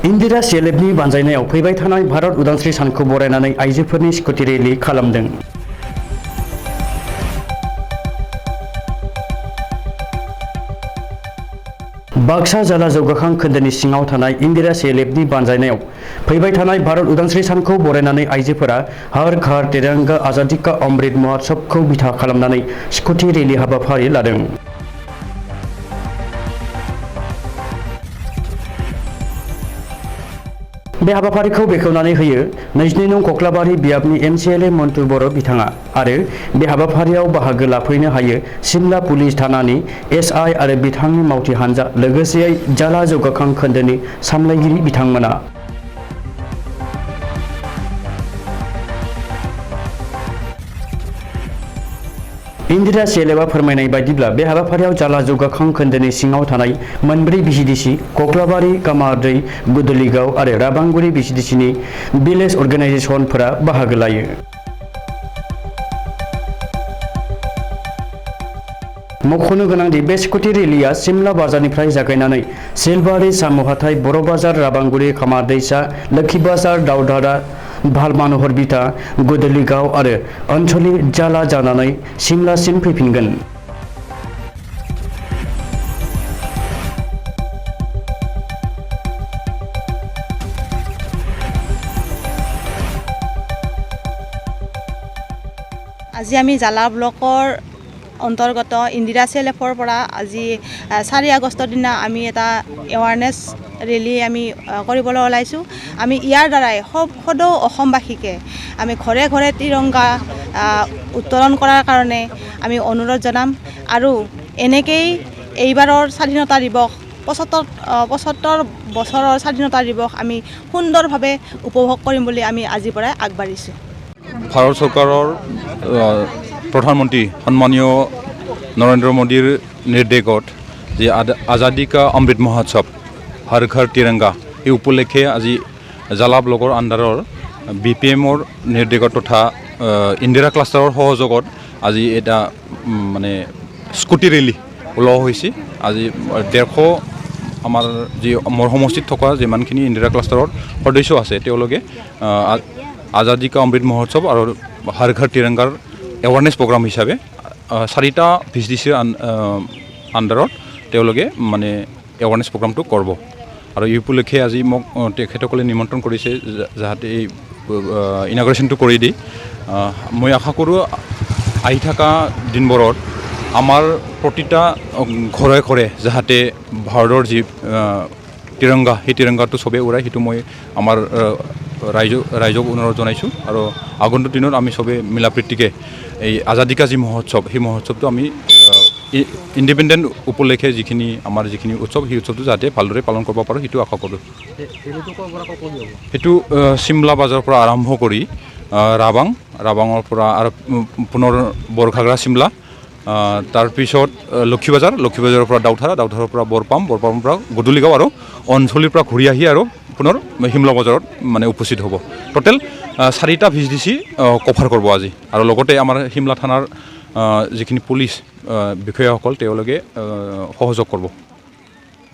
Indira CLF नि बानजायनायाव फैबाय थानाय भारत उदांस्रि सानखौ बरायनानै आइजोफोरनि स्कुटि रेलि खालामदों। बाक्सा जिल्ला जौगाखां खोन्दोनि सिङाव थानाय इंदिरा CLF नि बानजायनायाव फैबाय थानाय भारत उदांस्रि सानखौ बरायनानै आइजोफोरा हर घर तिरंगा आजादी का अमृत महोत्सवखौ बिथा खालामनानै स्कुटि रेलि हाबाफारि लादों। बे हाबाफारिखौ बेखेवनानै होयो 22 नं कक्लाबारि बियाबनि MCLA मन्टु बर' बिथाङा आरो बे हाबाफारियाव बाहागो लाफैनो हायो सिमला पुलिस थानानि SI आरो बिथांनि मावथि हानजा लोगोसेयै जिल्ला जौगाखां खोन्दोनि सामलायगिरि बिथांमोना। इंदिरा CLF फोरमायनाय बायदिब्ला बे हाबाफारियाव जिल्ला जौगाखां खोन्दोनि सिङाव थानाय मोनब्रै VCDC कक्लाबारि कामारदै गुदलिगाव आरो राबांगुरि VCDC नि भिलेज अर्गानाइजेसनफोरा बाहागो लायो। मख'नो गोनांदि बे स्कुटि रेलिया सिमला बाजारनिफ्राय जागायनानै सिलबारि सामुहाथाय बर' बाजार राबांगुरि खामारदैसा लोखि बाजार दावधारा भालमानहर बिथा गुदलिगाव आरो ओनसोलनि जिल्ला जानानै सिमलासिम फैफिनगोन। আজি আমি জালা ব্লকৰ অন্তৰ্গত ইন্দিৰা CLFৰ পৰা আজি 4 আগষ্টৰ দিনা আমি এটা এৱাৰনেছ ৰেলী আমি কৰিবলৈ ওলাইছোঁ। আমি ইয়াৰ দ্বাৰাই সদৌ অসমবাসীকে আমি ঘৰে ঘৰে তিৰংগা উত্তোলন কৰাৰ কাৰণে আমি অনুৰোধ জনাম আৰু এনেকেই এইবাৰৰ স্বাধীনতা দিৱস 75 বছৰৰ স্বাধীনতা দিৱস আমি সুন্দৰভাৱে উপভোগ কৰিম বুলি আমি আজিৰ পৰাই আগবাঢ়িছোঁ। ভাৰত চৰকাৰৰ প্ৰধানমন্ত্ৰী সন্মানীয় নৰেন্দ্ৰ মোদীৰ নিৰ্দেশত যে আজাদী কা অমৃত মহোৎসৱ হৰ ঘৰ তিৰংগা এই উপলক্ষে আজি জালা ব্লকৰ আণ্ডাৰৰ BPMৰ নিৰ্দেশত তথা ইন্দিৰা ক্লাষ্টাৰৰ সহযোগত আজি এটা মানে স্কুটি ৰেলী ওলোৱা হৈছে। আজি 150 আমাৰ যি মোৰ সমষ্টিত থকা যিমানখিনি ইন্দিৰা ক্লাষ্টাৰৰ সদস্য আছে তেওঁলোকে আজাদী কা অমৃত মহোৎসৱ আৰু হৰ ঘৰ তিৰংগাৰ এৱাৰনেছ প্ৰগ্ৰাম হিচাপে 4টা VCDC আণ্ডাৰত তেওঁলোকে মানে এৱাৰনেছ প্ৰগ্ৰামটো কৰিব আৰু এই উপলক্ষে আজি মোক তেখেতসকলে নিমন্ত্ৰণ কৰিছে যাতে এই ইনাগ্ৰেশ্যনটো কৰি দি মই আশা কৰোঁ আহি থকা দিনবোৰত আমাৰ প্ৰতিটা ঘৰে ঘৰে যাতে ভাৰতৰ যি তিৰংগা সেই তিৰংগাটো চবেই উৰাই সেইটো মই আমাৰ ৰাইজক অনুৰোধ জনাইছোঁ আৰু আগন্তুক দিনত আমি চবেই মিলা প্ৰীতিকে এই আজাদী কা যি মহোৎসৱ সেই মহোৎসৱটো আমি ইণ্ডিপেণ্ডেণ্ট উপলক্ষে যিখিনি আমাৰ যিখিনি উৎসৱ সেই উৎসৱটো যাতে ভালদৰে পালন কৰিব পাৰোঁ সেইটো আশা কৰোঁ। সেইটো চিমলা বাজাৰৰ পৰা আৰম্ভ কৰি ৰাবাঙৰ পৰা আৰু পুনৰ বৰঘাগৰা চিমলা তাৰপিছত লক্ষী বজাৰৰ পৰা দাউধাৰৰ পৰা বৰপামৰ পৰা গুদলিগাঁও আৰু অঞ্চলৰ পৰা ঘূৰি আহি আৰু পুনৰ শিমলা বজাৰত মানে উপস্থিত হ'ব। টোটেল 4টা VCDC কভাৰ কৰিব আজি আৰু লগতে আমাৰ শিমলা থানাৰ যিখিনি পুলিচ বিষয়াসকল তেওঁলোকে সহযোগ কৰিব।